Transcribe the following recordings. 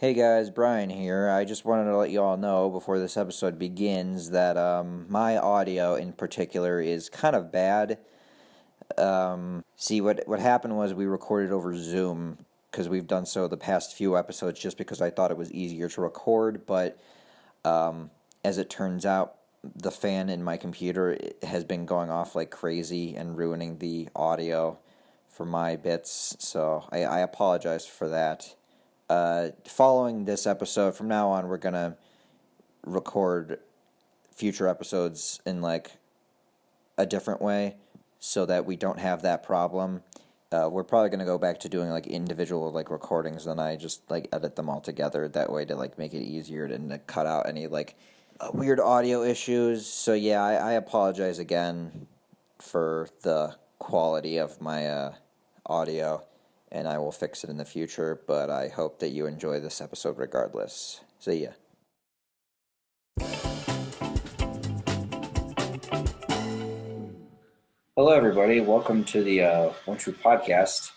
Hey guys, Brian here. I just wanted to let you all know before this episode begins that my audio in particular is kind of bad. See, what happened was we recorded over Zoom because we've done so the past few episodes just because I thought it was easier to record, but as it turns out, the fan in my computer has been going off like crazy and ruining the audio for my bits, so I apologize for that. Following this episode, from now on, we're going to record future episodes in, like, a different way so that we don't have that problem. We're probably going to go back to doing, like, individual, like, recordings, and I just, like, edit them all together that way to, like, make it easier to cut out any, like, weird audio issues. So, yeah, I apologize again for the quality of my audio. And I will fix it in the future, but I hope that you enjoy this episode regardless. See ya. Hello, everybody. Welcome to the One True Podcast.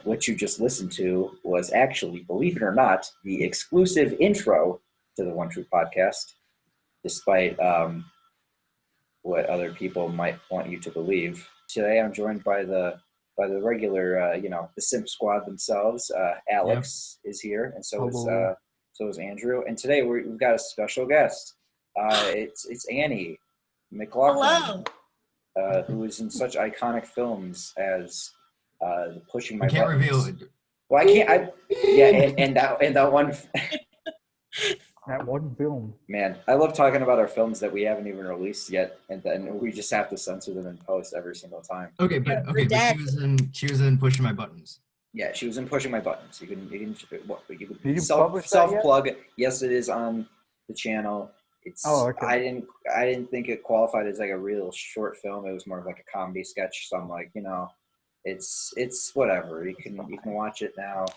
What you just listened to was actually, believe it or not, the exclusive intro to the One True Podcast, despite what other people might want you to believe. Today, I'm joined by the regular, the Simp Squad themselves. Alex is here, and so is Andrew. And today we've got a special guest. It's Annie McLaughlin, who is in such iconic films as Pushing My Buttons. Can't reveal it. Well, I can't. And that one. That one film. Man, I love talking about our films that we haven't even released yet, and then we just have to censor them in post every single time. But she was in Pushing My Buttons. Yeah, she was in Pushing My Buttons. You can Did you self plug. Yes, it is on the channel. It's. Oh, okay. I didn't think it qualified as like a real short film. It was more of like a comedy sketch. So I'm like, it's whatever. You can watch it now.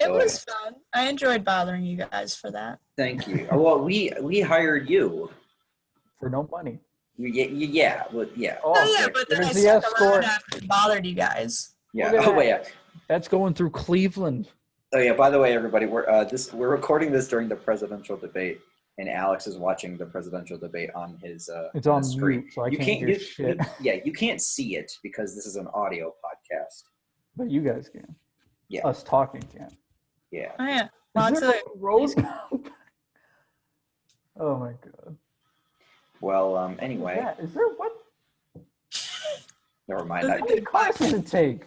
It was fun. I enjoyed bothering you guys for that. Thank you. Well, we hired you for no money. Yeah. Well, yeah. Oh yeah, but then I stuck around after and bothered you guys. Yeah. Oh yeah. That's going through Cleveland. Oh yeah. By the way, everybody, we're recording this during the presidential debate, and Alex is watching the presidential debate on his. It's on screen, mute, so I can't hear shit. You can't see it because this is an audio podcast. But you guys can. Yeah. Us talking can. Yeah. Oh yeah. Lots of road. Oh my god. Well, anyway. Yeah. Is there what? Never mind. How many classes does it take?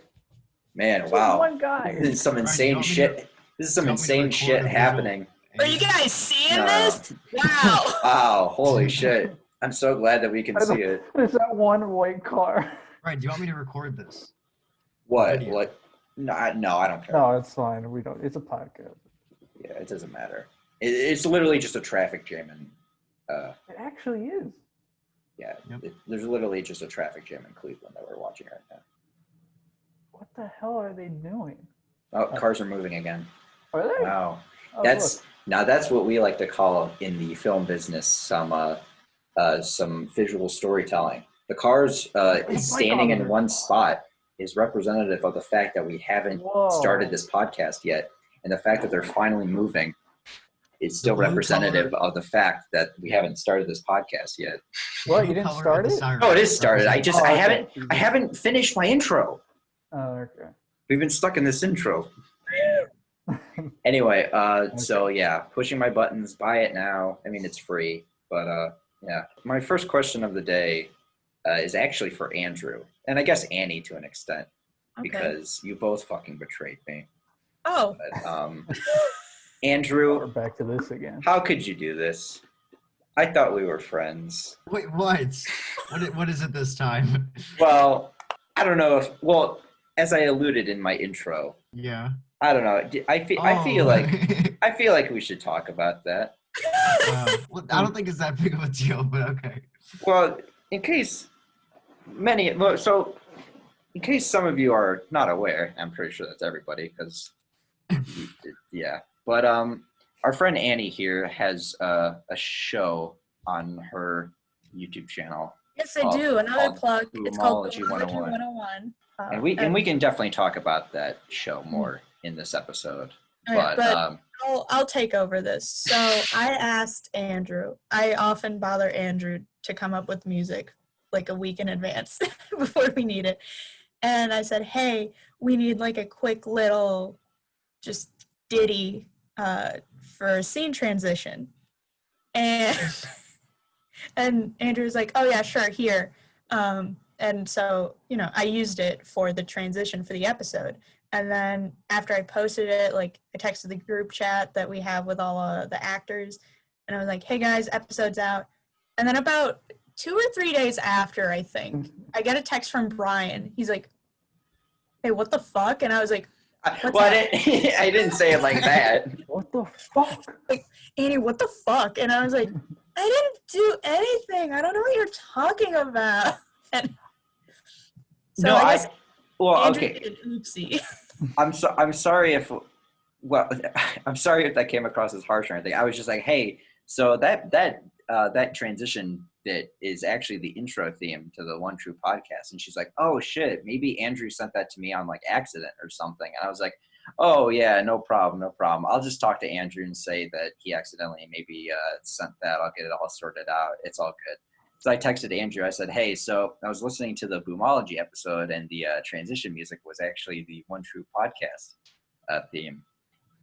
Man, wow. One guy. This is some insane shit. This is some insane shit happening. Are you guys seeing this? Wow. Wow. Holy shit. I'm so glad that we can see it. Is that one white car? Right. Do you want me to record this? What? Video. What? No, I don't care. No, it's fine. We don't. It's a podcast. Yeah, it doesn't matter. It's literally just a traffic jam, and it actually is. Yeah, Yep. There's literally just a traffic jam in Cleveland that we're watching right now. What the hell are they doing? Oh, cars are moving again. Are they? Wow, Oh, that's what we like to call in the film business some visual storytelling. The cars standing in one spot is representative of the fact that we haven't started this podcast yet, and the fact that they're finally moving is still representative of the fact that we haven't started this podcast yet. What, you didn't start it? Oh, it is started. I haven't finished my intro. Oh, okay. We've been stuck in this intro. Anyway, so yeah, Pushing My Buttons, buy it now. I mean, it's free, but yeah. My first question of the day is actually for Andrew, and I guess Annie to an extent, because you both fucking betrayed me. Oh. But, Andrew, we're back to this again. How could you do this? I thought we were friends. Wait, what? What is it this time? Well, I don't know as I alluded in my intro. Yeah. I don't know. I feel like we should talk about that. Well, I don't think it's that big of a deal, but okay. Well, in case some of you are not aware, I'm pretty sure that's everybody, because yeah. But our friend Annie here has a show on her YouTube channel. Yes, I do. Another plug. It's called Homology 101. 101. And we can definitely talk about that show more in this episode. But I'll take over this. So I asked Andrew. I often bother Andrew to come up with music like a week in advance before we need it. And I said, hey, we need like a quick little just ditty for a scene transition. And and Andrew was like, oh yeah, sure, here. And so, I used it for the transition for the episode. And then after I posted it, like I texted the group chat that we have with all the actors, and I was like, hey guys, episode's out. And then about 2 or 3 days after, I think, I get a text from Brian. He's like, hey, what the fuck? And I was like, I didn't say it like that. What the fuck? Like, Andy, what the fuck? And I was like, I didn't do anything. I don't know what you're talking about. And so No, I guess Andrew okay. did an oopsie. I'm sorry if I'm sorry if that came across as harsh or anything. I was just like, hey, so that transition bit is actually the intro theme to the One True podcast. And she's like, oh shit, maybe Andrew sent that to me on like accident or something. And I was like, oh yeah, no problem. I'll just talk to Andrew and say that he accidentally maybe sent that. I'll get it all sorted out. It's all good. So I texted Andrew. I said, hey, so I was listening to the Boomology episode, and the transition music was actually the One True podcast theme.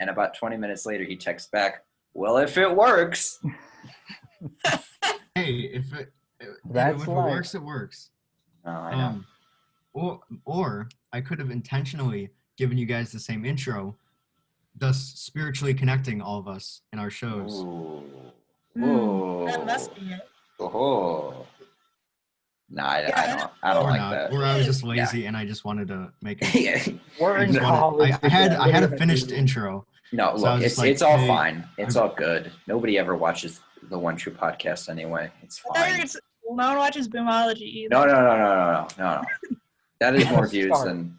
And about 20 minutes later, he texts back, well, if it works. Hey, if it works, it works. Oh, I know. Or I could have intentionally given you guys the same intro, thus spiritually connecting all of us in our shows. Ooh. That must be it. Oh. No, I don't like that. Or I was just lazy and I just wanted to make it. We're in college. I had a finished intro. No, So look, it's all fine. It's all good. Nobody ever watches the One True podcast anyway. It's fine. No one watches Boomology either. No. That is more views than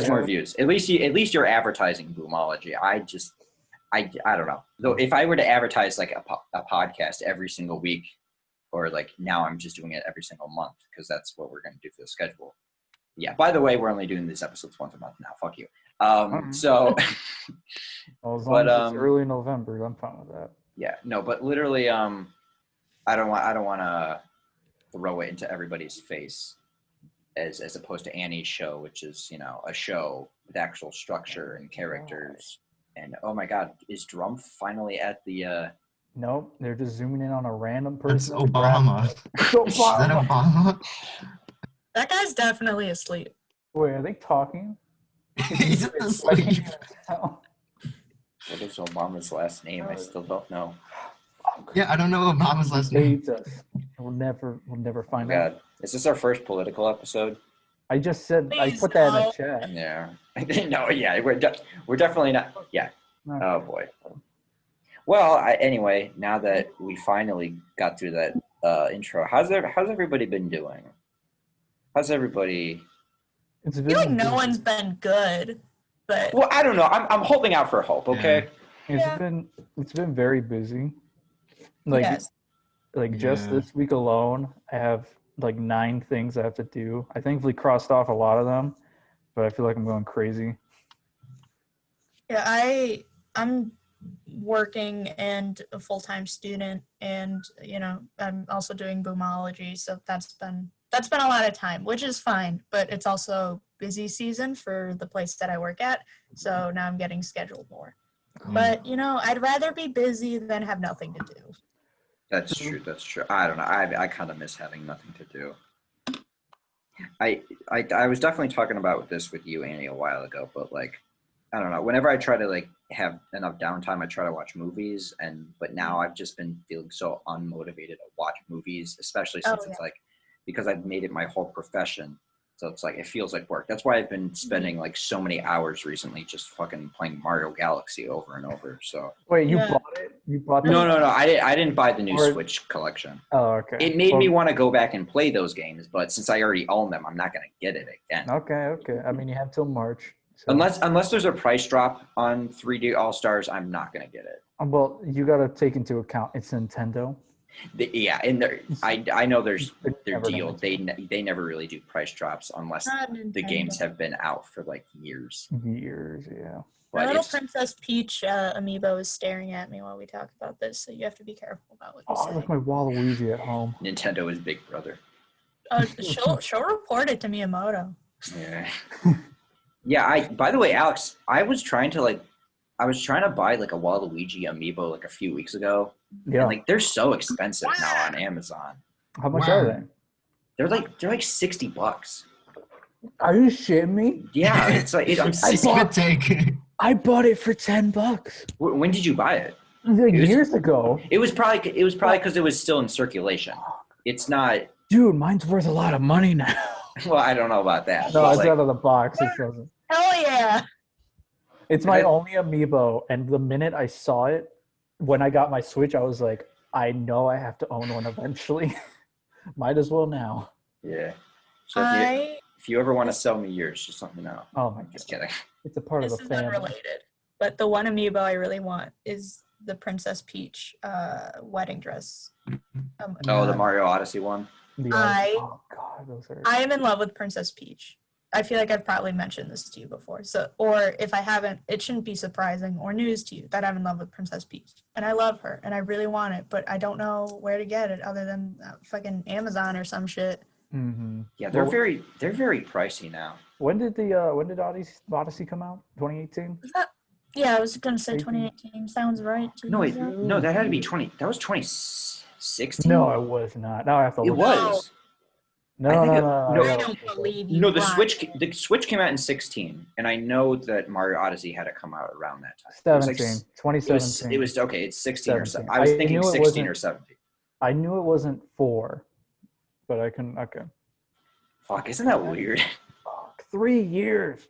more views. At least you're advertising Boomology. I don't know. Though if I were to advertise like a podcast every single week, or like now I'm just doing it every single month because that's what we're going to do for the schedule. Yeah. By the way, we're only doing these episodes once a month now. Fuck you. So. Well, as long as it's early November, I'm fine with that. Yeah. No, but literally, I don't want to throw it into everybody's face as opposed to Annie's show, which is a show with actual structure and characters. And oh my God, is Drum finally at the? Nope, they're just zooming in on a random person. It's Obama. Is that Obama? That guy's definitely asleep. Wait, are they talking? He's asleep. What is Obama's last name? I still don't know. Yeah, I don't know Obama's last name. Hates us. We'll never find God. out. Is this our first political episode? I just said I Please put that in no. the chat. Yeah. No, yeah, we're definitely not. Yeah. Okay. Oh boy. Well, anyway, now that we finally got through that intro, how's everybody been doing? How's everybody? It's I feel like no one's been good, but Well, I don't know. I'm holding out for hope. Okay. It's been very busy. Like yes. Just this week alone, I have like 9 things I have to do. I thankfully crossed off a lot of them, but I feel like I'm going crazy. Yeah, I'm working and a full-time student, and I'm also doing Boomology, so that's been a lot of time, which is fine, but it's also busy season for the place that I work at, so now I'm getting scheduled more. But I'd rather be busy than have nothing to do. That's true. I don't know. I kind of miss having nothing to do. I was definitely talking about this with you, Annie, a while ago, but like, I don't know. Whenever I try to like have enough downtime, I try to watch movies, but now I've just been feeling so unmotivated to watch movies, especially since it's like, because I've made it my whole profession. So it's like, it feels like work. That's why I've been spending like so many hours recently just fucking playing Mario Galaxy over and over. So wait, you bought it? You bought No. I didn't buy the new Switch collection. Oh, okay. It made me want to go back and play those games, but since I already own them, I'm not going to get it again. Okay. I mean, you have till March. So. Unless there's a price drop on 3D All-Stars, I'm not going to get it. Well, you got to take into account it's Nintendo. Yeah, and I know there's They're their never deal. gonna They never really do price drops unless Not the games Nintendo. have been out for like years. Years, yeah. My But little it's Princess Peach amiibo is staring at me while we talk about this, so you have to be careful about what you Oh, I say. left my Waluigi at home. Nintendo is Big Brother. She'll report it to Miyamoto. Yeah. Yeah. By the way, Alex, I was trying to buy like a Waluigi amiibo like a few weeks ago. Yeah. And like they're so expensive now on Amazon. How much Wow. are they? They're like $60. Are you shitting me? Yeah, it's like I'm. Spit take. I bought it for $10. When did you buy it? Like It was- years ago. It was probably because it was still in circulation. It's not. Dude, mine's worth a lot of money now. Well, I don't know about that. No, but, it's like, out of the box. It doesn't. Hell yeah! It's my Good. only amiibo, and the minute I saw it, when I got my Switch, I was like, I know I have to own one eventually. Might as well now. yeah. So if you ever want to sell me yours, just let me know. Oh my Just god. kidding. It's a part This of the is family. unrelated, but the one amiibo I really want is the Princess Peach wedding dress. Oh, the Mario Odyssey one. Oh god, those are. I am in love with Princess Peach. I feel like I've probably mentioned this to you before. So, or if I haven't, it shouldn't be surprising or news to you that I'm in love with Princess Peach, and I love her, and I really want it, but I don't know where to get it other than fucking Amazon or some shit. Mm-hmm. Yeah, they're Well, very pricey now. When did Odyssey come out? 2018. Yeah, I was gonna say 18. 2018 sounds right. No, wait, Jesus. no, that had to be 20. That was 2016. No, it was not. Now I have to it look. was. No, I no, think no, it- no, no. I I gotta don't look. believe you. No, the Brian. Switch came out in 16, and I know that Mario Odyssey had to come out around that time. It was like 17, it 2017. was okay. It's 16 or 17. 7. I was I thinking knew it 16 or wasn't- 17. I knew it wasn't 4, but I couldn't. Okay. Fuck, isn't that weird? Fuck, 3 years.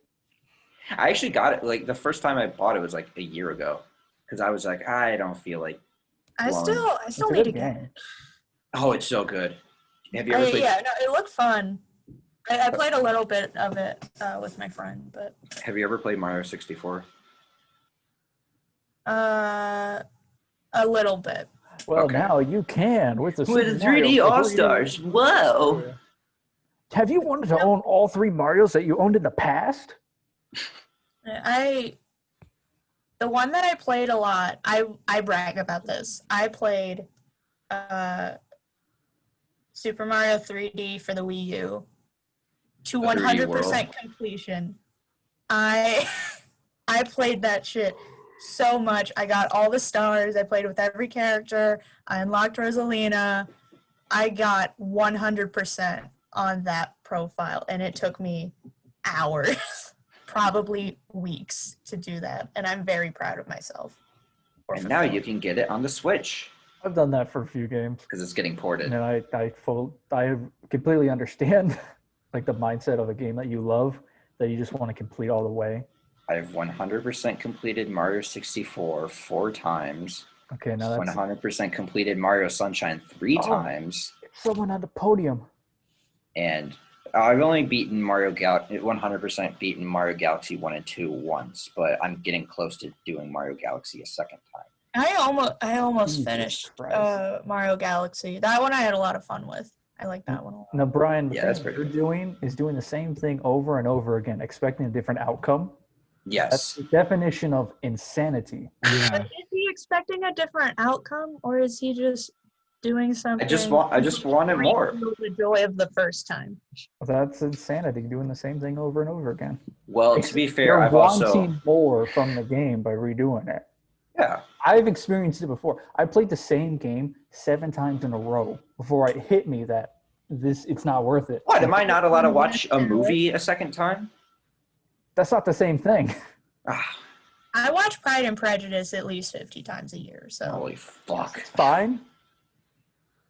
I actually got it like the first time I bought it was like a year ago, because I was like, I don't feel like. I still It's a need good to get game. it. Oh, it's so good. Have you ever played? Yeah, no, it looked fun. I played a little bit of it with my friend, but Have you ever played Mario 64? a little bit. Well, Okay. now you can with the With Super the Mario 3D 3D. All Stars. Whoa! Have you wanted to own all 3 Marios that you owned in the past? The one that I played a lot, I brag about this. I played Super Mario 3D for the Wii U to The 3D 100% world. completion. I played that shit so much. I got all the stars. I played with every character. I unlocked Rosalina. I got 100% on that profile, and it took me hours, probably weeks to do that, and I'm very proud of myself. And now you can get it on the Switch I've done that for a few games, because it's getting ported. and I completely understand like the mindset of a game that you love that you just want to complete all the way. I've 100% completed Mario 64 4 times. Okay, now that's 100% completed Mario Sunshine 3 Oh. times. someone on the podium. And I've only beaten 100% beaten Mario Galaxy 1 and 2 once, but I'm getting close to doing Mario Galaxy a second time. I almost Jesus finished Christ. Mario Galaxy. That one I had a lot of fun with. I like that one a lot. Now, Brian, the Yeah, thing that's that pretty you're good. doing is doing the same thing over and over again, expecting a different outcome. That's Yes. the definition of insanity. Yeah. Is he expecting a different outcome, or is he just doing something? I just wanted more. The joy of the first time. That's insanity, doing the same thing over and over again. Well, to be fair, You're I've wanting also more from the game by redoing it. yeah. I've experienced it before. I played the same game 7 times in a row before it hit me that it's not worth it. What, am I not allowed to watch a movie a second time? That's not the same thing. Ah, I watch Pride and Prejudice at least 50 times a year. So holy fuck. It's fine.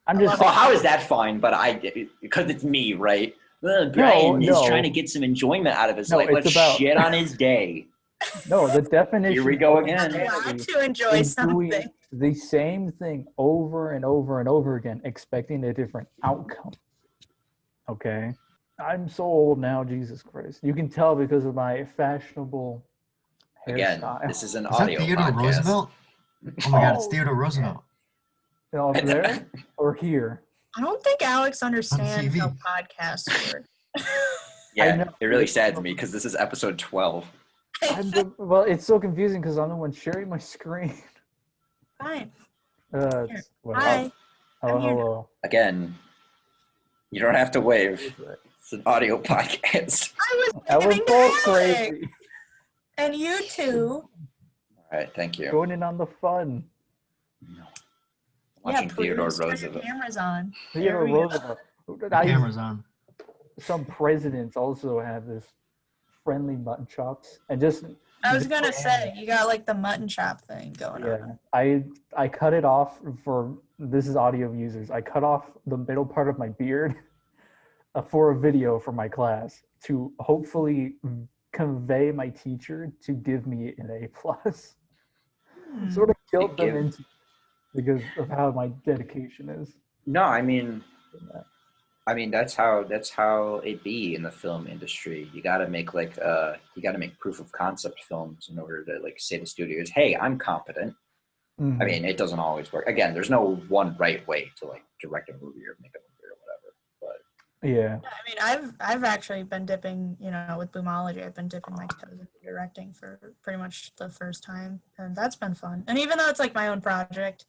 I'm I just Oh, how is that fine? But because it's me, right? Brian is no. trying to get some enjoyment out of his No, life. it's Let's about- shit on his day. no. The definition. Here we go of again. I'm insanity allowed to enjoy is doing something. the same thing over and over and over again, expecting a different outcome. Okay, I'm so old now. Jesus Christ! You can tell because of my fashionable Again, hairstyle. this is an Is that audio Theodore podcast. Roosevelt? Oh my god, it's Oh, Theodore Roosevelt. Up there or here? I don't think Alex understands TV. how podcasts work. Yeah, know. it really saddens me because this is episode 12. Well, it's so confusing because I'm the one sharing my screen. Fine. It's, Hi. Hello, I'm here. hello. Again, you don't have to wave. It's an audio podcast. I was That was waving to so Alex. crazy. And you two. All right, thank you. Joining on the fun. Watching please Theodore turn your Roosevelt. cameras on. Theodore There we go. Roosevelt. Camera's on. Some presidents also have this friendly mutton chops, and just I was gonna say you got like the mutton chop thing going yeah. on. I cut it off for this is audio users. I cut off the middle part of my beard for a video for my class to hopefully convey my teacher to give me an A plus. Sort of guilt them into because of how my dedication is. No, I mean that's how it be in the film industry. You got to make proof of concept films in order to like say to studios, "Hey, I'm competent." Mhm. I mean, it doesn't always work. Again, there's no one right way to like direct a movie or make a movie or whatever. But yeah. I mean, I've actually been dipping, with Boomology. I've been dipping my toes into directing for pretty much the first time, and that's been fun. And even though it's like my own project,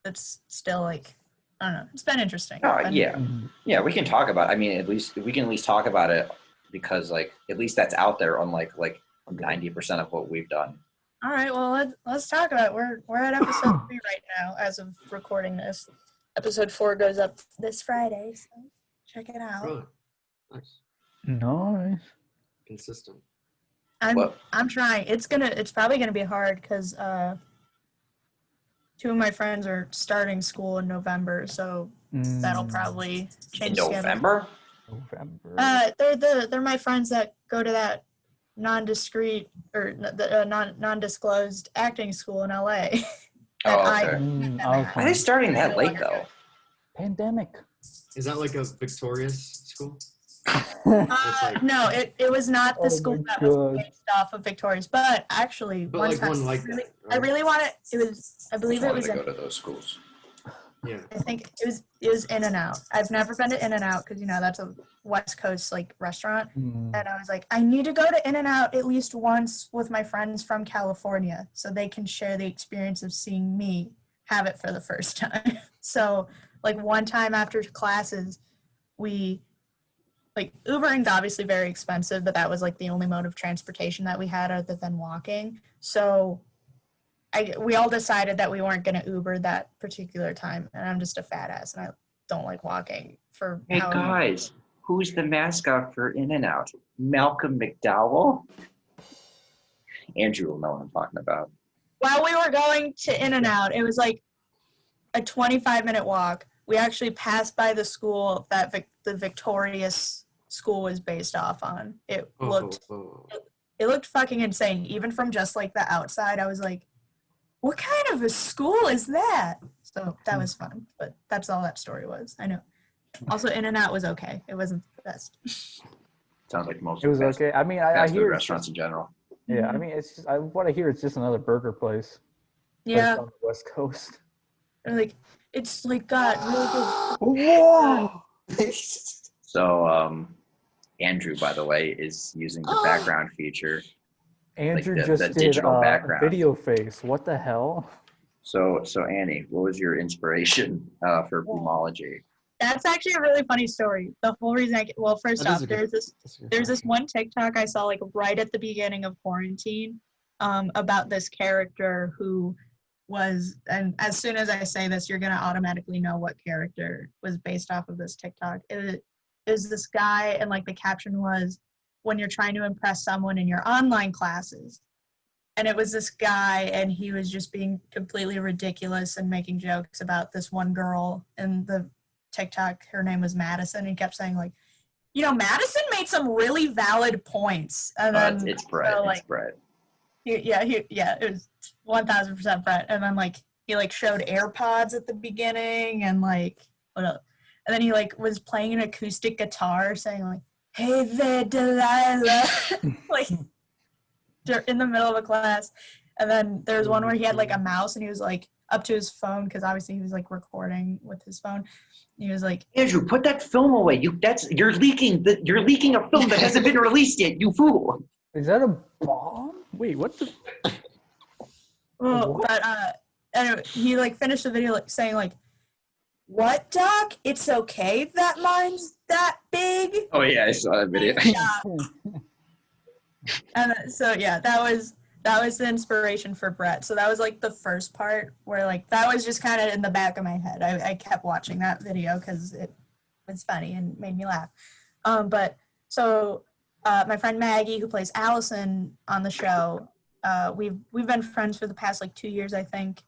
it's still like I don't know. It's been interesting. yeah, Mhm. yeah, we can talk about. I mean, we can at least talk about it because like at least that's out there. Unlike like 90% of what we've done. All right, well let's talk about it. We're at episode 3 right now as of recording this. Episode 4 goes up this Friday, so check it out. Really? Nice. Nice. Consistent. I'm trying. It's probably gonna be hard because 2 of my friends are starting school in November, so that'll probably change In the schedule. November? They're my friends that go to that non-discrete or non-disclosed acting school in LA. Oh, okay. Okay. Why are they starting that late though? Pandemic. Is that like a Victoria's school? No, it was not the Oh school my that was God. based off of Victoria's, but actually But one like time one like really, that. I Right? really wanted I believe I it wanted was to go to those schools. Yeah. I think it was In-N-Out. I've never been to In-N-Out because that's a West Coast like restaurant. And I was like, I need to go to In-N-Out at least once with my friends from California so they can share the experience of seeing me have it for the first time. So like one time after classes, we like Ubering's obviously very expensive, but that was like the only mode of transportation that we had other than walking. So we all decided that we weren't going to Uber that particular time, and I'm just a fat ass, and I don't like walking for. Hey guys, who's the mascot for In-N-Out? Malcolm McDowell? Andrew will know what I'm talking about. While we were going to In-N-Out, it was like a 25-minute walk. We actually passed by the school that the Victorious school was based off on. It looked fucking insane, even from just like the outside. I was like, what kind of a school is that? So that was fun, but that's all that story was. I know. Also, In-N-Out was okay. It wasn't the best. Sounds like most It was fast, okay. I mean, I fast food hear restaurants in general. Yeah, I mean, it's just what I hear. It's just another burger place. But Yeah, it's on the West Coast. they're like it's like got really good. Whoa! So, Andrew, by the way, is using the background feature. Andrew the just did digital background. video face. What the hell? So Annie, what was your inspiration for Boomology? That's actually a really funny story. The whole reason first That off, is a good- there's this one TikTok I saw like right at the beginning of quarantine about this character who was, and as soon as I say this, you're gonna automatically know what character was based off of this TikTok. It was this guy, and like the caption was, when you're trying to impress someone in your online classes. And it was this guy, and he was just being completely ridiculous and making jokes about this one girl in the TikTok. Her name was Madison, and he kept saying like, Madison made some really valid points. And then It's Brett. so, like, it's Brett. It was 1000% Brett. And then like he like showed AirPods at the beginning, and like what else? And then he like was playing an acoustic guitar, saying like, "Hey there, Delilah," like in the middle of a class. And then there was one where he had like a mouse and he was like up to his phone because obviously he was like recording with his phone. He was like, Andrew, put that film away. You're leaking a film that hasn't been released yet. You fool. Is that a bomb? Wait, what the? well, What? but anyway, he like finished the video like saying like, "What, Doc? It's okay that mine's that big." Oh yeah, I saw that video. And so yeah, that was the inspiration for Brett. So that was like the first part where like that was just kind of in the back of my head. I kept watching that video because it was funny and made me laugh. But so my friend Maggie, who plays Allison on the show, we've been friends for the past like 2 years, I think,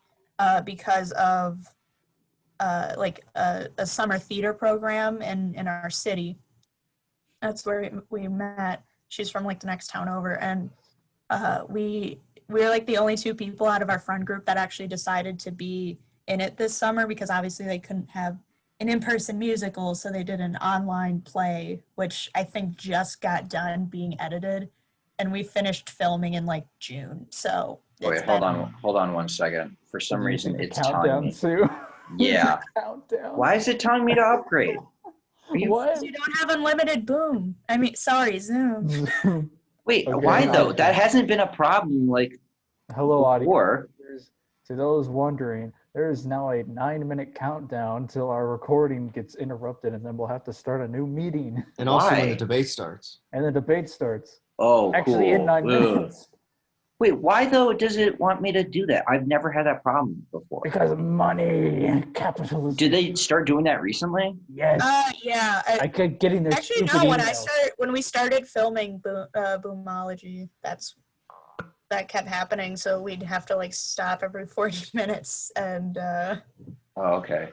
because of like a summer theater program in our city. That's where we met. She's from like the next town over, and we were like the only two people out of our friend group that actually decided to be in it this summer because obviously they couldn't have an in-person musical, so they did an online play, which I think just got done being edited, and we finished filming in like June. So Wait, hold on 1 second. For some reason, it's telling countdown me. too. Yeah. Countdown. Why is it telling me to upgrade? What? You don't have unlimited Boom. I mean, sorry, Zoom. Wait, Okay, why though? okay. That hasn't been a problem like Hello, audience. before. To those wondering, there is now a 9-minute countdown till our recording gets interrupted, and then we'll have to start a new meeting, And also when Why? the debate starts. and the debate starts. Oh, Actually, in cool. 9 Ugh. minutes. Wait, why though does it want me to do that? I've never had that problem before. Because of money and capitalism. Did they start doing that recently? Yes. Yeah. I kept getting their Actually, stupid no. emails. When we started filming Boomology, that kept happening. So we'd have to like stop every 40 minutes and Okay.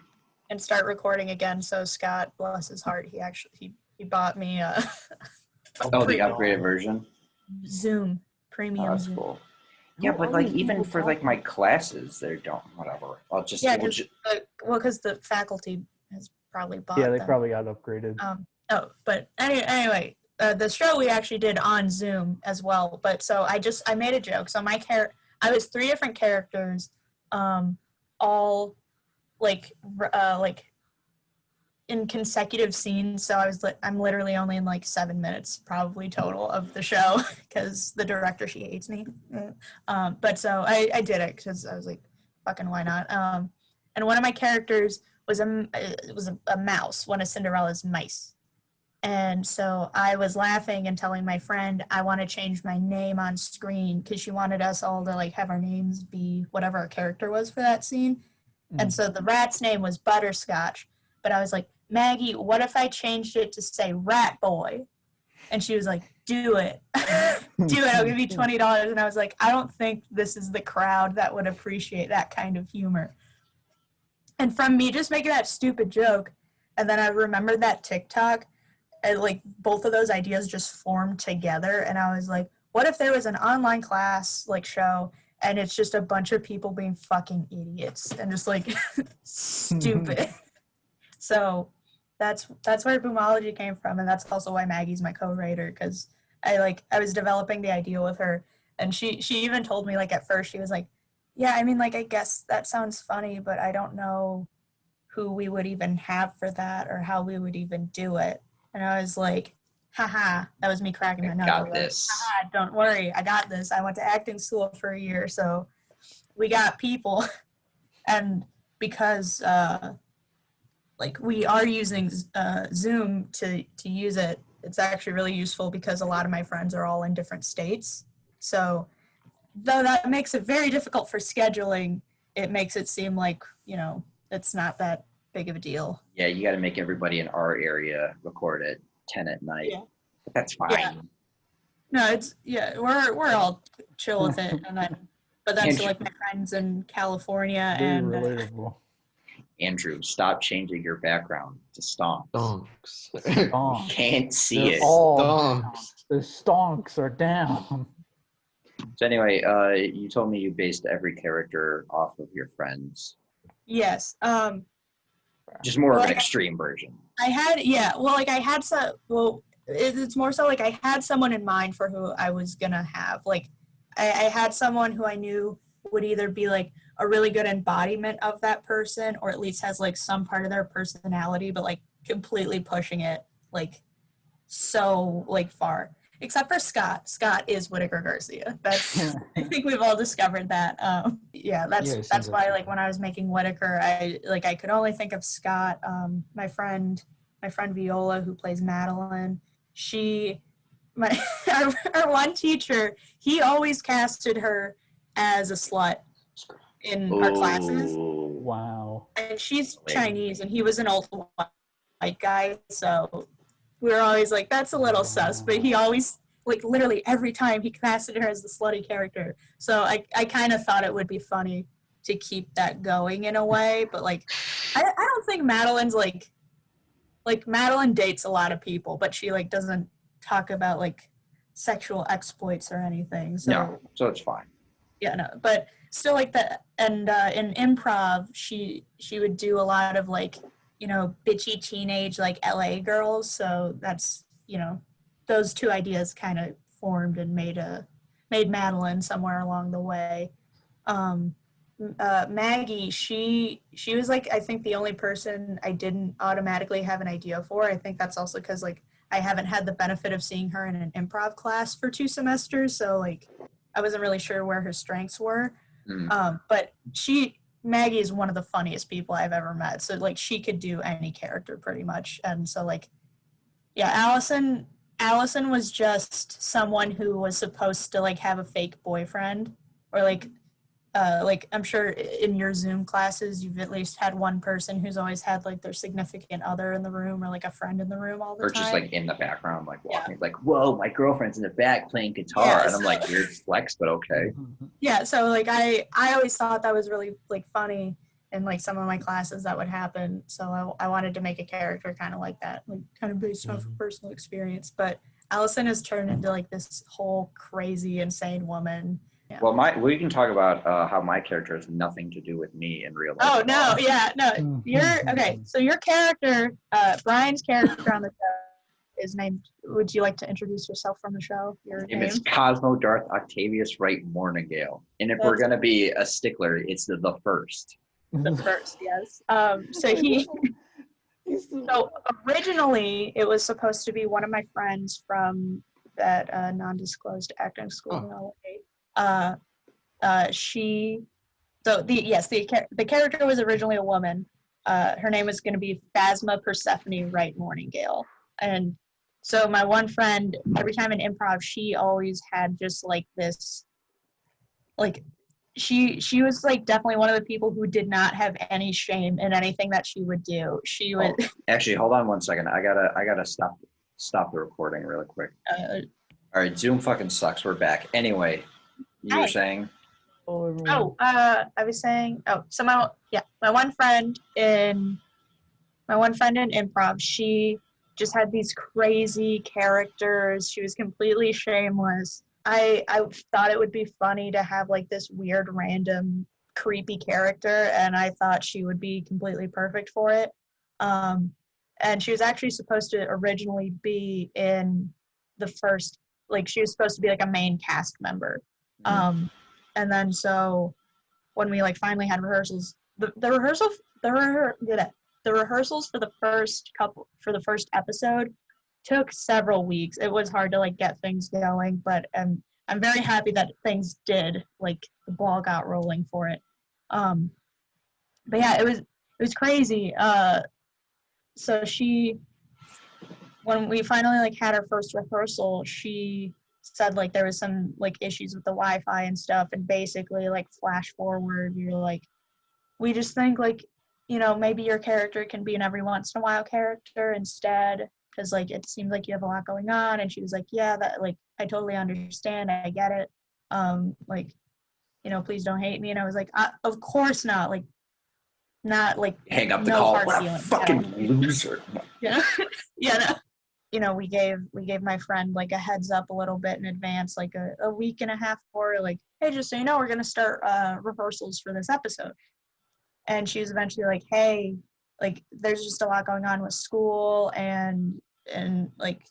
start recording again. So Scott, bless his heart, he bought me a Oh, the premium upgraded version. Zoom Oh, premium that's Zoom. cool. Yeah, Who but are like these even people for like my talking? classes, they don't. Whatever. I'll just. Yeah, we'll because the faculty has probably bought Yeah, they them. probably got upgraded. But anyway, the show we actually did on Zoom as well. But so I made a joke. So I was 3 different characters, all like in consecutive scenes. So I'm literally only in like 7 minutes probably total of the show because the director, she hates me. But so I did it because I was like, fucking why not? And one of my characters was a mouse, one of Cinderella's mice. And so I was laughing and telling my friend I want to change my name on screen because she wanted us all to like have our names be whatever our character was for that scene. And so the rat's name was Butterscotch. But I was like, Maggie, what if I changed it to say Rat Boy? And she was like, do it. Do it. I'll give you $20. And I was like, I don't think this is the crowd that would appreciate that kind of humor. And from me just making that stupid joke, and then I remembered that TikTok, and like both of those ideas just formed together. And I was like, what if there was an online class like show and it's just a bunch of people being fucking idiots and just like stupid. So that's where Boomology came from, and that's also why Maggie's my co-writer, because I was developing the idea with her, and she even told me like at first she was like, yeah, I mean like I guess that sounds funny, but I don't know who we would even have for that or how we would even do it. And I was like, haha, that was me cracking my I knuckles. got this. Haha, don't worry, I got this. I went to acting school for a year, so we got people. And because like we are using Zoom to use it, it's actually really useful because a lot of my friends are all in different states. So though that makes it very difficult for scheduling, it makes it seem like, it's not that big of a deal. Yeah, you got to make everybody in our area record at 10 at night. Yeah. But that's fine. Yeah. No, we're all chill with it, but that's like my friends in California Very and relatable. Andrew, stop changing your background to stonks. Stonks. Stonks. Can't see They're it. all Stonks. down. The stonks are down. So anyway, you told me you based every character off of your friends. yes. Just more of an Like, extreme version. It's more so like I had someone in mind for who I was gonna have. Like I had someone who I knew would either be like a really good embodiment of that person, or at least has like some part of their personality, but like completely pushing it like so like far. Except for Scott. Scott is Whitaker Garcia. That's I think we've all discovered that. Yeah, it that's seems why like like when I was making Whitaker, I could only think of Scott. My friend Viola, who plays Madeline, she my our one teacher, he always casted her as a slut in our classes, wow. and she's Chinese, and he was an old white guy, so we were always like, that's a little sus, but he always, like, literally every time he casted her as the slutty character. So I kind of thought it would be funny to keep that going in a way, but like, I don't think Madeline's like Madeline dates a lot of people, but she like doesn't talk about like sexual exploits or anything. So No, so it's fine. yeah, no, but still like that. And in improv, she would do a lot of like, you know, bitchy teenage like LA girls. So that's, you know, those two ideas kind of formed and made Madeline somewhere along the way. Maggie, she was like, I think the only person I didn't automatically have an idea for. I think that's also because like I haven't had the benefit of seeing her in an improv class for 2 semesters, so like I wasn't really sure where her strengths were. But Maggie is one of the funniest people I've ever met. So like she could do any character pretty much. And so like, yeah, Allison was just someone who was supposed to like have a fake boyfriend, or like I'm sure in your Zoom classes you've at least had one person who's always had like their significant other in the room, or like a friend in the room all the Or time. just like in the background, like walking, like, whoa, my girlfriend's in the back playing guitar. Yes. And I'm like, weird flex, but okay. Yeah, so like I always thought that was really like funny in like some of my classes that would happen. So I wanted to make a character kind of like that, like kind of based off of personal experience. But Allison has turned into like this whole crazy, insane woman. Yeah. Well, we can talk about how my character has nothing to do with me in real life. Oh no, yeah, no. You're okay. So your character, Brian's character on the show is named. Would you like to introduce yourself from the show? Your name? It's Cosmo Darth Octavius Wright Morningale. And if we're gonna be a stickler, it's the first. The first, yes. So originally it was supposed to be one of my friends from that non-disclosed acting school in LA. The character was originally a woman. Her name was going to be Phasma Persephone Wright Morningale. And so my one friend, every time in improv, she always had just like this, like, she was like definitely one of the people who did not have any shame in anything that she would do. She would actually, hold on one second. I gotta stop the recording really quick. All right, Zoom fucking sucks. We're back. Anyway, you were saying? I was saying, so my one friend in improv, she just had these crazy characters. She was completely shameless. I thought it would be funny to have like this weird, random, creepy character, and I thought she would be completely perfect for it. And she was actually supposed to originally be in the first, like she was supposed to be like a main cast member. And then so when we like finally had rehearsals, the rehearsals for the first episode took several weeks. It was hard to like get things going, but I'm very happy that things did, like the ball got rolling for it. But yeah, it was crazy. So when we finally like had our first rehearsal, she said like there was some like issues with the Wi-Fi and stuff, and basically like flash forward, you're like, we just think like, you know, maybe your character can be an every once in a while character instead, because like it seems like you have a lot going on. And she was like, yeah, that like I totally understand, I get it, like, you know, please don't hate me. And I was like, of course not, like not like hang up the no call. hard What a feelings, fucking loser. yeah. Yeah, no. You know, we gave my friend like a heads up a little bit in advance, like a week and a half before, like, hey, just so you know, we're gonna start rehearsals for this episode. And she was eventually like, hey, like there's just a lot going on with school and like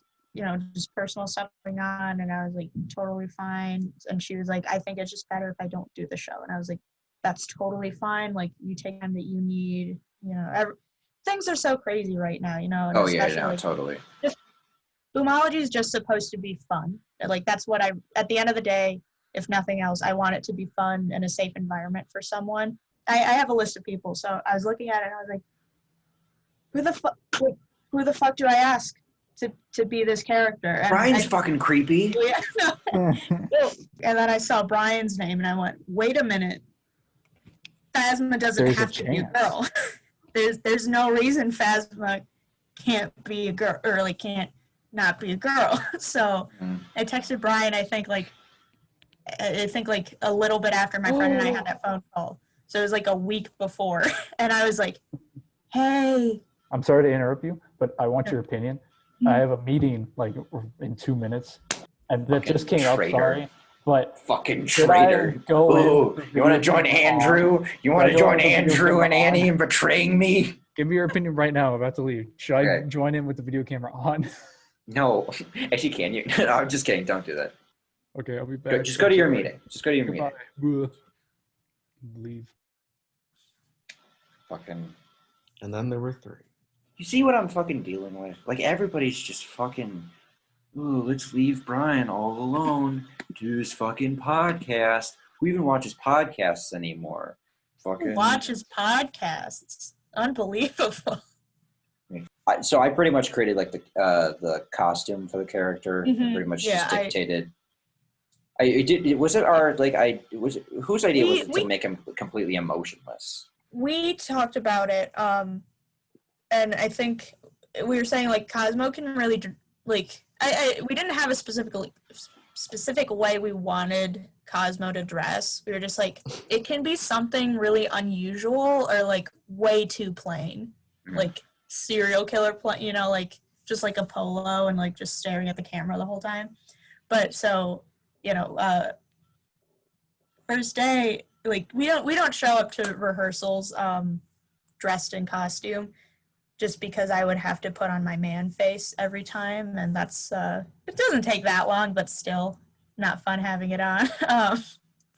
just personal stuff going on, and I was like, totally fine. And she was like, I think it's just better if I don't do the show. And I was like, that's totally fine. Like, you take time that you need. Things are so crazy right now, and Oh yeah, especially no, like, totally. Boomology is just supposed to be fun. Like, that's what at the end of the day, if nothing else, I want it to be fun and a safe environment for someone. I have a list of people, so I was looking at it and I was like, who the fuck do I ask to be this character? And Brian's fucking creepy. and then I saw Brian's name and I went, wait a minute. Phasma doesn't There's a have to be a chance. girl. There's no reason Phasma can't be a girl, or like can't not be a girl. So I texted Brian, I think like a little bit after my friend and I had that phone call. So it was like a week before. And I was like, hey. I'm sorry to interrupt you, but I want your opinion. I have a meeting like in 2 minutes, and that just came up. Sorry, but Fucking should I traitor. go in Ooh, with the you want to video join camera Andrew? on? You want to Should I go join in with the video Andrew camera and Annie on? in betraying me? Give me your opinion right now. I'm about to leave. Should I Okay. join in with the video camera on? No. Actually, can you? No, I'm just kidding. Don't do that. Okay, I'll be back. Just go to your meeting. Just go to your meeting. Goodbye. Leave. Fucking. And then there were 3. You see what I'm fucking dealing with? Like, everybody's just fucking, ooh, let's leave Brian all alone to his fucking podcast. Who even watches podcasts anymore? Who watches podcasts? Unbelievable. So I pretty much created like the costume for the character. Mhm. Pretty much Yeah, just dictated. Was it our whose idea was it to make him completely emotionless? We talked about it, and I think we were saying like Cosmo can really like we didn't have a specific way we wanted Cosmo to dress. We were just like, it can be something really unusual or like way too plain, like serial killer like just like a polo and like just staring at the camera the whole time. But so first day, like we don't show up to rehearsals dressed in costume, just because I would have to put on my man face every time, and that's it doesn't take that long, but still not fun having it on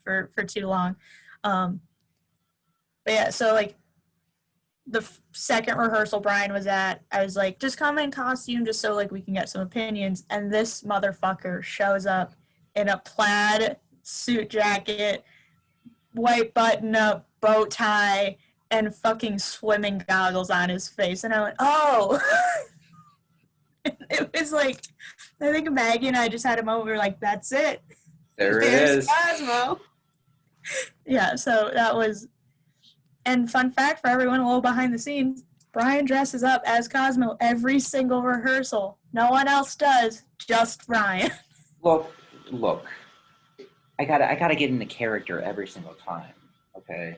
for too long. But yeah, so like the second rehearsal Brian was at, I was like, just come in costume just so like we can get some opinions, and this motherfucker shows up in a plaid suit jacket, white button-up bow tie, and fucking swimming goggles on his face. And I went, oh. It was like, I think Maggie and I just had a moment. We were like, that's it. There's it is. Cosmo. Yeah, so that was. And fun fact for everyone a little behind the scenes, Brian dresses up as Cosmo every single rehearsal. No one else does, just Brian. Look. I gotta get into character every single time. Okay.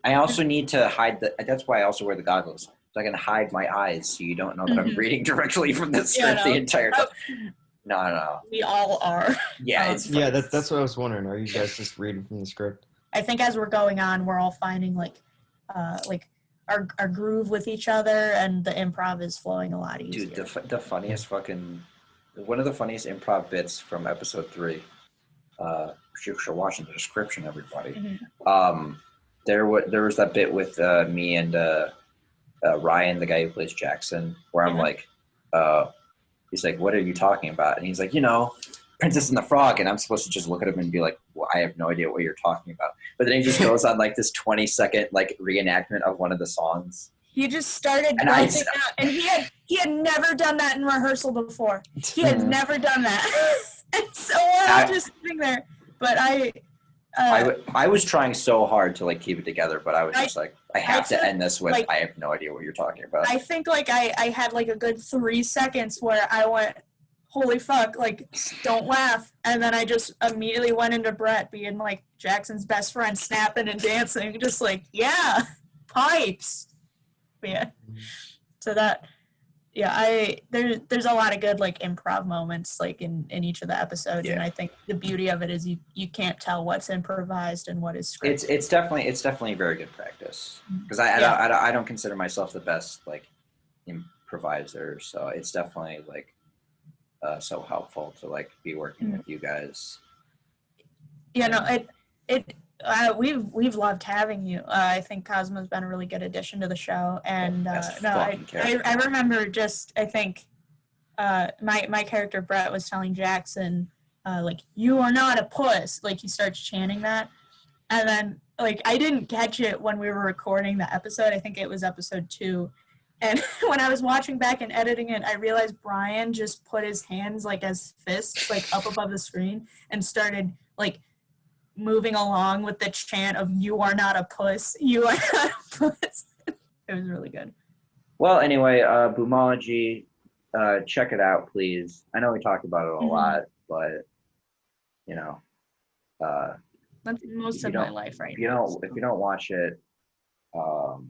I also need to hide that's why I also wear the goggles. So I can hide my eyes so you don't know that I'm reading directly from the script the entire time. No. We all are. Yeah, that's what I was wondering. Are you guys just reading from the script? I think as we're going on, we're all finding like our groove with each other, and the improv is flowing a lot easier. Dude, the funniest one of the funniest improv bits from episode 3. You should watch in the description, everybody. Mm-hmm. There was that bit with me and Ryan, the guy who plays Jackson, where I'm like, he's like, what are you talking about? And he's like, Princess and the Frog, and I'm supposed to just look at him and be like, well, I have no idea what you're talking about. But then he just goes on like this 20-second like reenactment of one of the songs. He just started belting out, and he had never done that in rehearsal before. He had never done that. And so we're all just sitting there. But I was trying so hard to like keep it together, but I was just like, I have to end this with, I have no idea what you're talking about. I think like I had like a good 3 seconds where I went, holy fuck, like, don't laugh. And then I just immediately went into Brett being like Jackson's best friend, snapping and dancing, just like, yeah, pipes. But yeah. So that, yeah, there's a lot of good like improv moments like in each of the episodes, and I think the beauty of it is you can't tell what's improvised and what is scripted. It's definitely very good practice, because I don't consider myself the best like improviser, so it's definitely like so helpful to like be working with you guys. Yeah, no, we've loved having you. I think Cosmo's been a really good addition to the show, and Best no, fucking character. I remember just I think my character Brett was telling Jackson like, you are not a puss, like he starts chanting that, and then like I didn't catch it when we were recording the episode. I think it was episode 2. And when I was watching back and editing it, I realized Brian just put his hands like as fists like up above the screen and started like moving along with the chant of "You are not a puss, you are not a puss." It was really good. Well, anyway, Boomology, check it out, please. I know we talked about it a lot, but you know, That's most you of my don't- life right if you now. don't if you don't watch it, I'll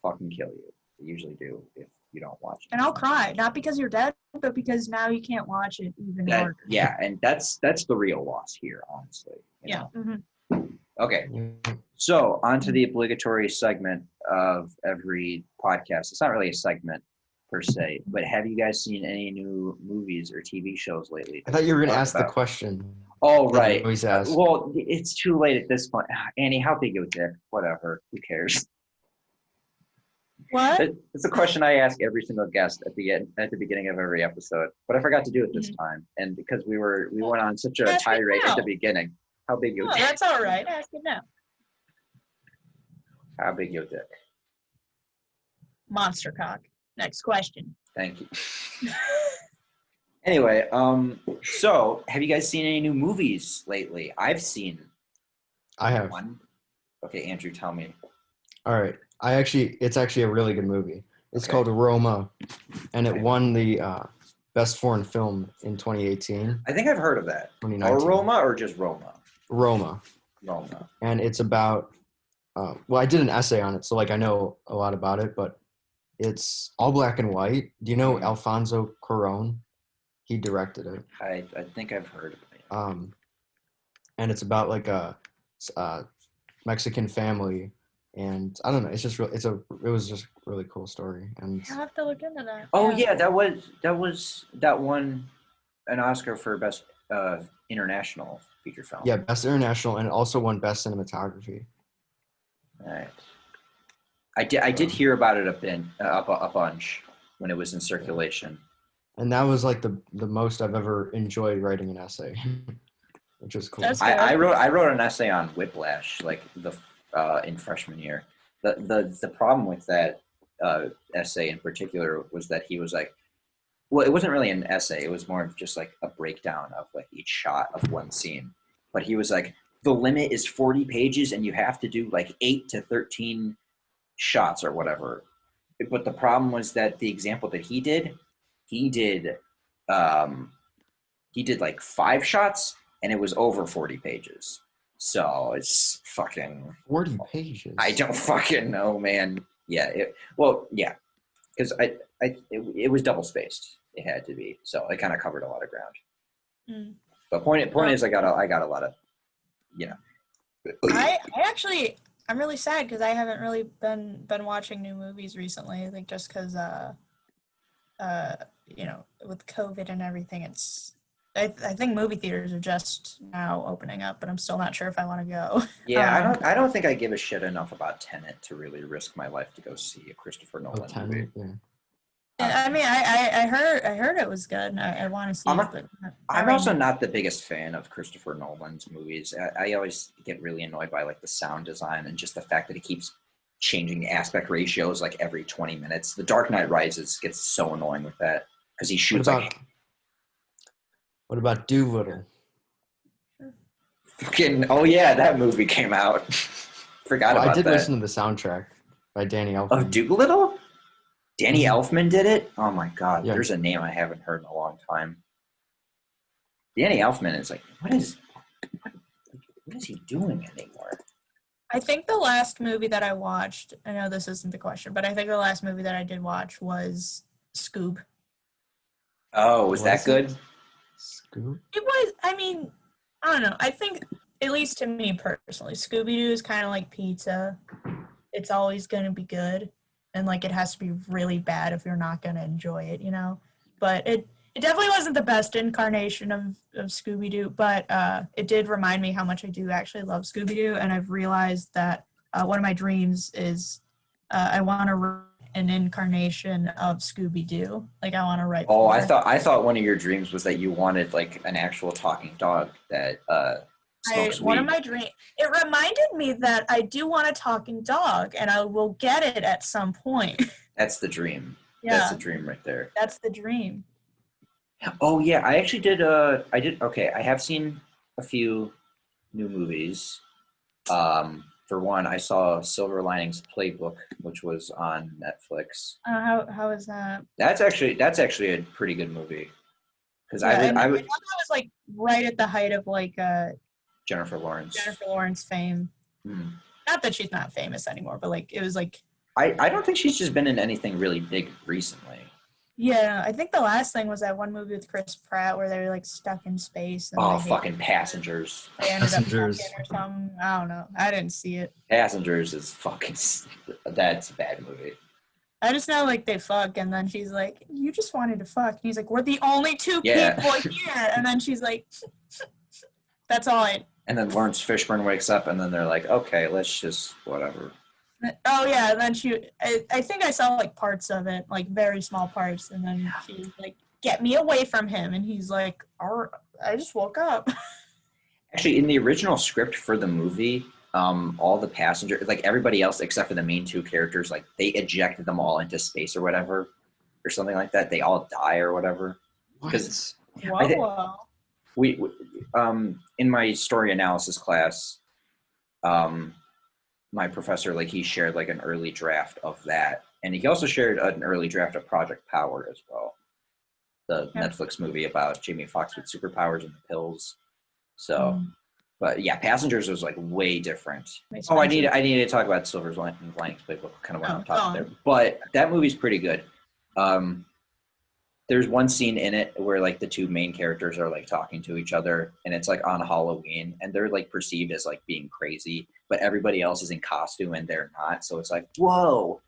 fucking kill you. I usually do if you don't watch it. And I'll cry, not because you're dead, but because now you can't watch it even harder. Yeah, and that's the real loss here, honestly. You Yeah. know? Okay. Yeah. So on to the obligatory segment of every podcast. It's not really a segment per se, but have you guys seen any new movies or TV shows lately? I thought you were going to Talk ask the about? question. Oh, that I right. always ask. Well, it's too late at this point. Annie, how big was it? Whatever. Who cares? What? It's a question I ask every single guest at the beginning of every episode, but I forgot to do it this time. And because we went on such a Ask it tirade at the now. beginning. How big your Oh, dick? that's all right. Ask it now. How big your dick? Monster cock. Next question. Thank you. Anyway, so have you guys seen any new movies lately? I've seen I have. one. Okay, Andrew, tell me. All right. It's actually a really good movie. It's Okay. called Roma, and it Okay. won the best foreign film in 2018, I think I've heard of that. 2019. Roma or just Roma? Roma, Roma. and it's about. Well, I did an essay on it, so like I know a lot about it, but it's all black and white. Do you know Mhm. Alfonso Cuarón? He directed it. I think I've heard of it. And it's about like a Mexican family, and I don't know. It's just it was just a really cool story, and I'll have to look into that. Oh yeah, that won an Oscar for best international feature film. yeah, best international, and it also won best cinematography. Right. I did hear about it a bunch when it was in circulation. And that was like the most I've ever enjoyed writing an essay, which is cool. That's I wrote an essay on Whiplash like in freshman year. The problem with that essay in particular was that he was like, well, it wasn't really an essay. It was more of just like a breakdown of like each shot of one scene. But he was like, the limit is 40 pages and you have to do like 8 to 13 shots or whatever. But the problem was that the example that he did like 5 shots and it was over 40 pages. So it's fucking 40 pages. I don't fucking know, man. Yeah, because it was double spaced. It had to be, so it kind of covered a lot of ground. Mm. But point is, I got a lot of, you know. I'm really sad because I haven't really been watching new movies recently. I think just because with COVID and everything, I think movie theaters are just now opening up, but I'm still not sure if I want to go. Yeah, I don't think I give a shit enough about Tenet to really risk my life to go see a Christopher Nolan movie. Tenet, yeah. I mean, I heard it was good. And I want to see it, but I'm also not the biggest fan of Christopher Nolan's movies. I always get really annoyed by like the sound design and just the fact that he keeps changing aspect ratios like every 20 minutes. The Dark Knight Rises gets so annoying with that because he shoots What about Doolittle? fucking. Oh yeah, that movie came out. Forgot about that. I did listen to the soundtrack by Danny Elfman. Of Doolittle? Danny Elfman did it? Oh my god, Yeah. There's a name I haven't heard in a long time. Danny Elfman is like, what is he doing anymore? I think the last movie that I watched, I know this isn't the question, but I think the last movie that I did watch was Scoob. Oh, was that it? good? Scoop? It was, I mean, I don't know. I think, at least to me personally, Scooby-Doo is kind of like pizza. It's always going to be good. And, like, it has to be really bad if you're not going to enjoy it, you know? But it It definitely wasn't the best incarnation of Scooby-Doo, but it did remind me how much I do actually love Scooby-Doo, and I've realized that one of my dreams is I want to write an incarnation of Scooby-Doo. Like, I want to write Oh, for I thought one of your dreams was that you wanted like an actual talking dog that smokes one of weed. my dreams. It reminded me that I do want a talking dog, and I will get it at some point. That's the dream. That's the Yeah, dream right there. that's the dream. Oh yeah, I actually did. Okay, I have seen a few new movies. For one, I saw Silver Linings Playbook, which was on Netflix. How is that? That's actually a pretty good movie because Yeah, and I I would thought that was like right at the height of like Jennifer Lawrence. Jennifer Lawrence fame. Hmm. Not that she's not famous anymore, but like it was like I don't think she's just been in anything really big recently. yeah. I think the last thing was that one movie with Chris Pratt where they were like stuck in space and Oh, they fucking Passengers. they ended up Passengers. fucking or something. I don't know. I didn't see it. Passengers is fucking. That's a bad movie. I just know like they fuck and then she's like, "You just wanted to fuck." And he's like, "We're the only two Yeah. people here." And then she's like, "That's all I." And then Lawrence Fishburne wakes up, and then they're like, "Okay, let's just whatever." Oh yeah, and then I think I saw like parts of it, like very small parts, and then she's like, "Get me away from him," and he's like, I just woke up." Actually, in the original script for the movie, all the passengers, like everybody else except for the main two characters, like they ejected them all into space or whatever, or something like that. They all die or whatever. Because Whoa. we in my story analysis class, my professor, like he shared like an early draft of that, and he also shared an early draft of Project Power as well, the Netflix movie about Jamie Foxx with superpowers and the pills. So, but yeah, Passengers was like way different. Oh, I need to talk about Silver Linings Playbook, kind of what I'm talking there. But that movie's pretty good. There's one scene in it where like the two main characters are like talking to each other, and it's like on Halloween, and they're like perceived as like being crazy, but everybody else is in costume and they're not. So it's like, whoa,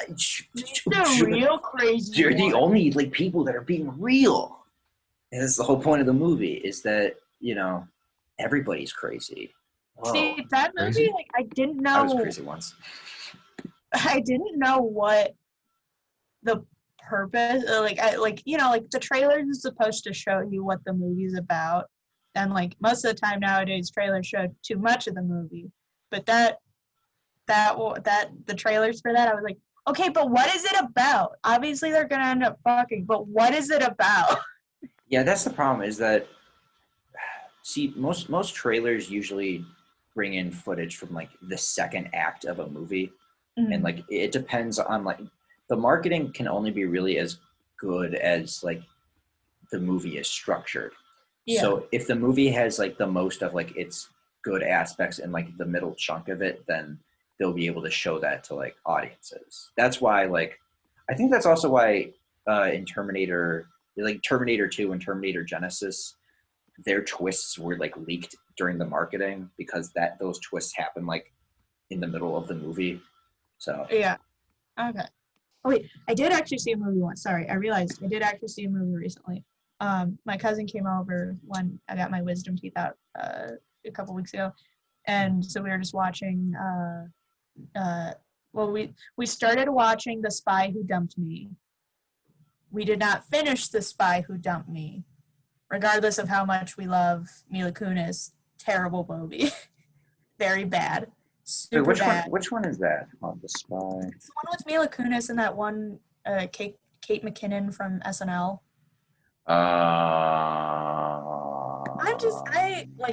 The real crazy. you're the only like people that are being real. And that's the whole point of the movie, is that, you know, everybody's crazy. Whoa. See, that movie, Crazy. like I didn't know. I was crazy once. I didn't know what the purpose, like you know, like the trailer is supposed to show you what the movie's about, and like most of the time nowadays, trailers show too much of the movie. But that the trailers for that, I was like, okay, but what is it about? Obviously, they're gonna end up fucking, but what is it about? Yeah, that's the problem, is that, see, most trailers usually bring in footage from like the second act of a movie, and like it depends on like the marketing can only be really as good as like the movie is structured. Yeah. So if the movie has like the most of like its good aspects in like the middle chunk of it, then they'll be able to show that to like audiences. That's why, like, I think that's also why in Terminator 2 and Terminator Genesis, their twists were like leaked during the marketing, because those twists happen like in the middle of the movie. So Yeah. Okay. Oh wait, I did actually see a movie once. Sorry, I realized I did actually see a movie recently. My cousin came over when I got my wisdom teeth out a couple weeks ago, and so we were just watching. Well, we started watching The Spy Who Dumped Me. We did not finish The Spy Who Dumped Me, regardless of how much we love Mila Kunis. Terrible movie, very bad. Super bad. Which one is that? Oh, The Spy. It's the one with Mila Kunis and that one Kate McKinnon from SNL.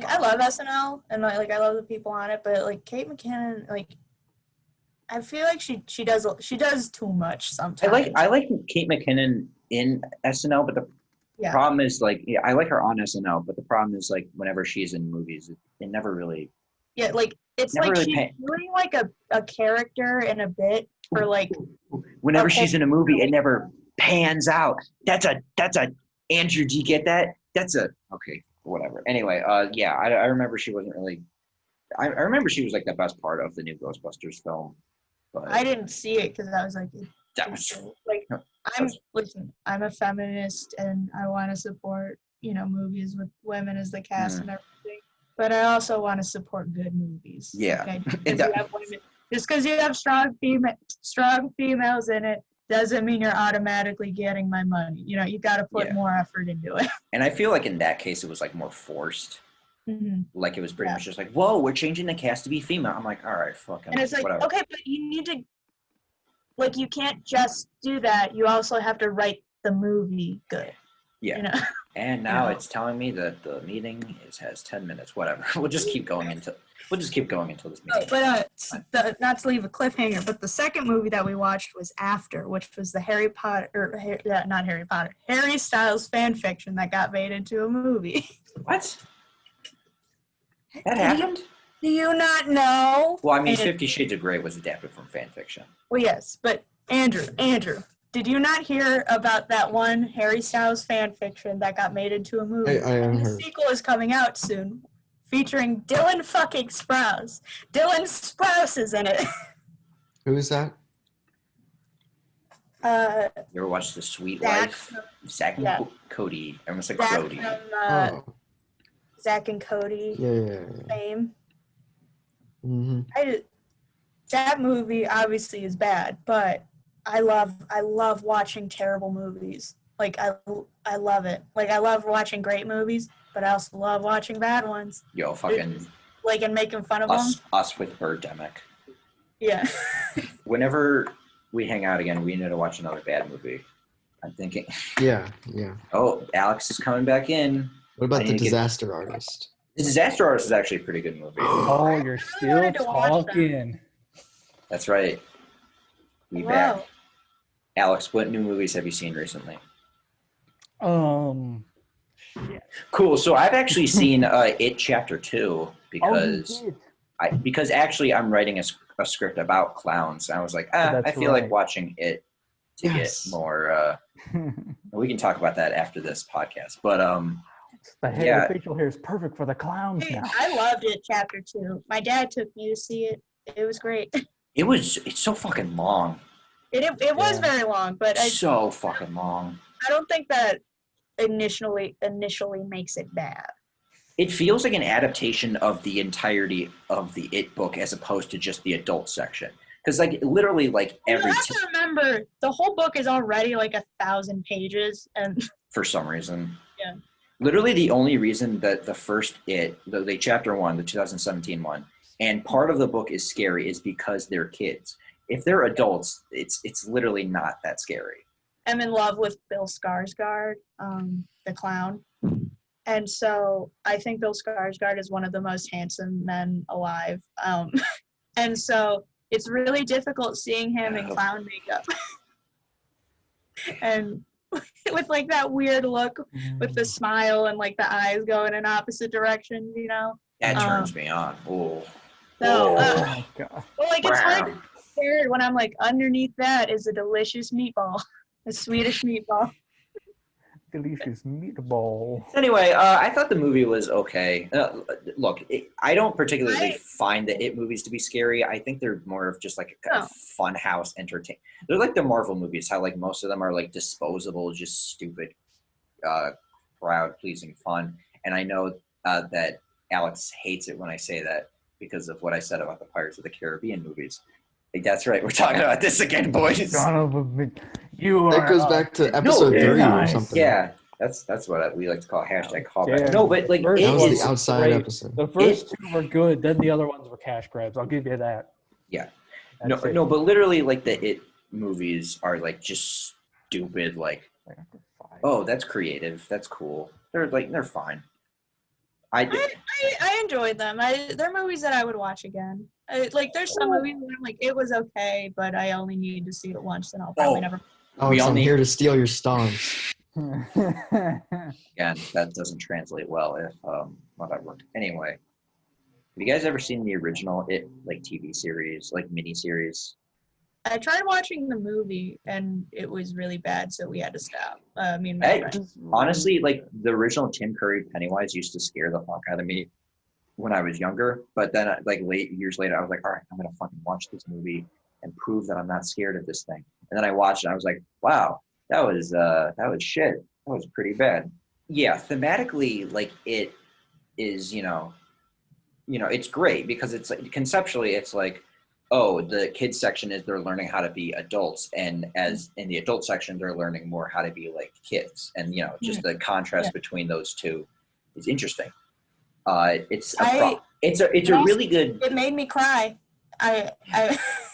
I love SNL and like I love the people on it, but like Kate McKinnon, like I feel like she does too much sometimes. I like Kate McKinnon in SNL, but the problem is like, yeah, I like her on SNL, but the problem is like whenever she's in movies, it never really. Yeah, like it's never like really she's doing like a character in a bit for like. Whenever she's in a movie, it never pans out. That's a Andrew. Do you get that? That's a okay. Whatever. Anyway, yeah, I remember she wasn't really. I remember she was like the best part of the new Ghostbusters film. But I didn't see it because I was like, That was like I'm a feminist and I want to support, movies with women as the cast and everything. But I also want to support good movies. Yeah. Okay? Just because you have strong females in it doesn't mean you're automatically getting my money. You got to put more effort into it. And I feel like in that case it was like more forced. Mm-hmm. Like it was pretty much just like, whoa, we're changing the cast to be female. I'm like, all right, fucking. And it's like, whatever. okay, but you need to, like, you can't just do that. You also have to write the movie good. Yeah. And now it's telling me that the meeting has 10 minutes. Whatever. We'll just keep going until this meeting. But not to leave a cliffhanger, but the second movie that we watched was After, which was the Harry Styles fan fiction that got made into a movie. What? That happened? Do you not know? Well, I mean, 50 Shades of Grey was adapted from fan fiction. Well, yes, but Andrew, did you not hear about that one Harry Styles fan fiction that got made into a movie? I haven't heard. The sequel is coming out soon, featuring Dylan fucking Sprouse. Dylan Sprouse is in it. Who is that? You ever watched The Sweet Life? Zach and Cody. I almost like Cody. Zach and Cody. Yeah. Fame. Mm-hmm. That movie obviously is bad, but I love watching terrible movies. Like I love it. Like I love watching great movies, but I also love watching bad ones. Yo, fucking. Like and making fun of them. Us with Birdemic. Yeah. Whenever we hang out again, we need to watch another bad movie. I'm thinking. Yeah. Oh, Alex is coming back in. What about The Disaster Artist? The Disaster Artist is actually a pretty good movie. Oh, you're still talking. That's right. We back. Alex, what new movies have you seen recently? Shit. Cool. So I've actually seen It Chapter 2 because actually I'm writing a script about clowns. And I was like, I feel like watching it to get more. We can talk about that after this podcast. But the facial hair is perfect for the clowns now. I loved It Chapter 2. My dad took me to see it. It was great. It's so fucking long. It was very long, but so fucking long. I don't think that initially makes it bad. It feels like an adaptation of the entirety of the It book as opposed to just the adult section. Because like literally like every. You have to remember the whole book is already like 1,000 pages, and for some reason. Yeah. Literally the only reason that the first the chapter 1, the 2017 one, and part of the book is scary is because they're kids. If they're adults, it's literally not that scary. I'm in love with Bill Skarsgård, the clown. And so I think Bill Skarsgård is one of the most handsome men alive. And so it's really difficult seeing him in clown makeup. And with like that weird look with the smile and like the eyes going in opposite directions, That turns me on. Oh. So, oh my God. Well, like it's hard to be scared when I'm like, underneath that is a delicious meatball, a Swedish meatball. Delicious meatball. Anyway, I thought the movie was okay. Look, I don't particularly find the It movies to be scary. I think they're more of just like a fun house entertainment. They're like the Marvel movies, how like most of them are like disposable, just stupid, crowd-pleasing fun. And I know that Alex hates it when I say that because of what I said about the Pirates of the Caribbean movies. That's right. We're talking about this again, boys. Son of a bitch. That goes back to episode 3 or something. Yeah, that's what we like to call hashtag callback. Yeah. No, but like That was the outside great. episode. The first 2 were good, then the other ones were cash grabs. I'll give you that. Yeah. No, but literally, like the It movies are like just stupid. Like, oh, that's creative. That's cool. They're fine. I enjoyed them. They're movies that I would watch again. There's some movies where I'm like, it was okay, but I only need to see it once, and I'll probably never. I'm here to steal your stars. Again, that doesn't translate well if whatever. Anyway, have you guys ever seen the original It TV series, miniseries? I tried watching the movie, and it was really bad, so we had to stop. Honestly, the original Tim Curry Pennywise used to scare the fuck out of me when I was younger. But then, years later, I was like, all right, I'm gonna fucking watch this movie. and prove that I'm not scared of this thing. And then I watched it and I was like, wow, that was shit. That was pretty bad. Yeah, thematically, like it is, it's great because it's like conceptually it's like, oh, the kids section is they're learning how to be adults, and as in the adult section they're learning more how to be like kids, and just the contrast between those two is interesting. It's a really good. It made me cry. I'll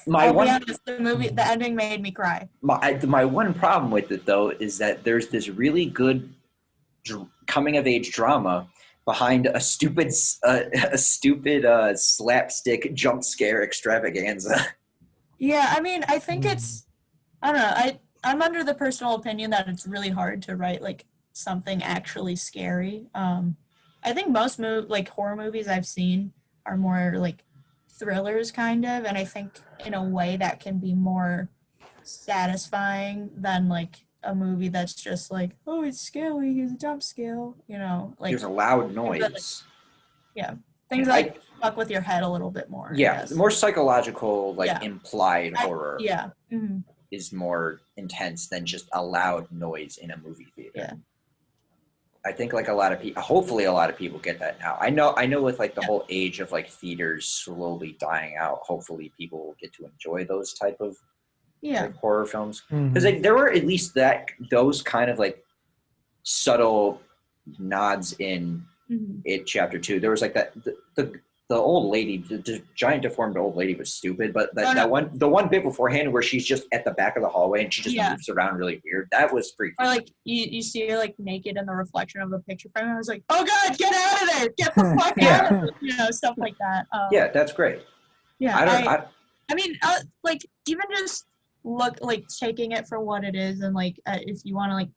be honest, the ending made me cry. My one problem with it though is that there's this really good coming of age drama behind a stupid slapstick jump scare extravaganza. Yeah, I mean, I think it's, I don't know, I'm under the personal opinion that it's really hard to write like something actually scary. I think most horror movies I've seen are more like thrillers kind of, and I think in a way that can be more satisfying than like a movie that's just like, oh, it's scary, here's a jump scare, like there's a loud noise. Things like fuck with your head a little bit more. Yeah, more psychological, implied horror. Mm-hmm. Is more intense than just a loud noise in a movie theater. Yeah. I think like a lot of people, hopefully a lot of people get that now. I know with like the whole age of like theaters slowly dying out, hopefully people will get to enjoy those type of like horror films. Because like, there were at least those kind of like subtle nods in It Chapter 2. There was like that the old lady, the giant deformed old lady was stupid, but the one bit beforehand where she's just at the back of the hallway and she just moves around really weird, that was freaky. Or like you see her like naked in the reflection of a picture frame, and I was like, oh god, get out of there, get the fuck out of there, stuff like that. That's great. I mean, like even just look like taking it for what it is, and like if you want to like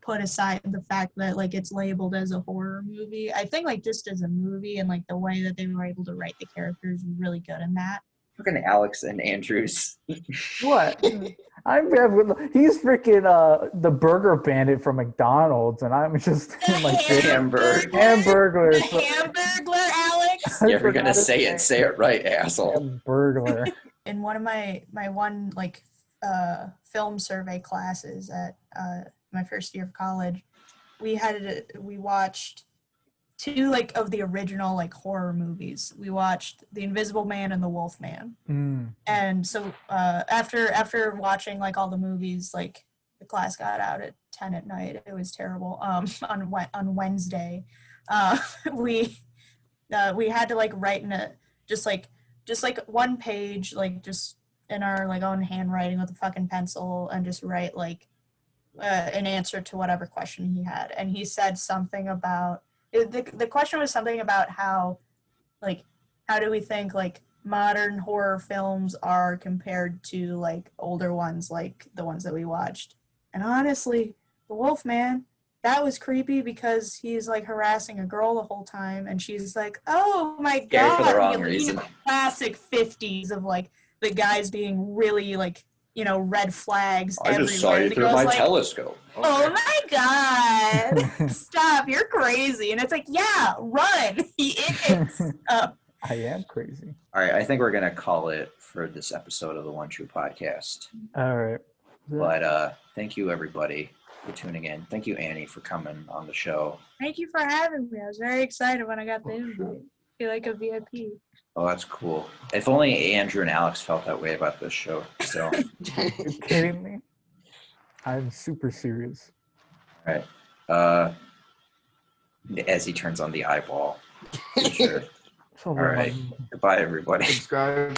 put aside the fact that like it's labeled as a horror movie, I think like just as a movie and like the way that they were able to write the characters was really good in that. Fucking Alex and Andrews. What? He's freaking the burger bandit from McDonald's, and I'm just like Hamburglar. Hamburglar. The Hamburglar, Alex. You're ever gonna say it right, asshole. Hamburglar. In one of my one like film survey classes at my first year of college, we watched two like of the original like horror movies. We watched The Invisible Man and The Wolf Man. And so after watching like all the movies, like the class got out at 10 at night. It was terrible. On Wednesday, we had to like write in a just like one page, like just in our like own handwriting with a fucking pencil, and just write like an answer to whatever question he had. And he said something about the question was something about how do we think like modern horror films are compared to like older ones, like the ones that we watched. And honestly, The Wolfman, that was creepy because he's like harassing a girl the whole time, and she's like, oh my god, for the wrong reason. Classic 50s of like the guys being really like, red flags I everywhere. just saw you through my telescope. Oh my god. Stop, you're crazy. And it's like, yeah, run. He is. I am crazy. All right, I think we're gonna call it for this episode of the One True Podcast. All right. But thank you everybody for tuning in. Thank you, Annie, for coming on the show. Thank you for having me. I was very excited when I got the invite. I feel like a VIP. Oh, that's cool. If only Andrew and Alex felt that way about this show. So, Are you kidding me? I'm super serious. all right. As he turns on the eyeball. Sure. All right. Goodbye, everybody. Subscribe.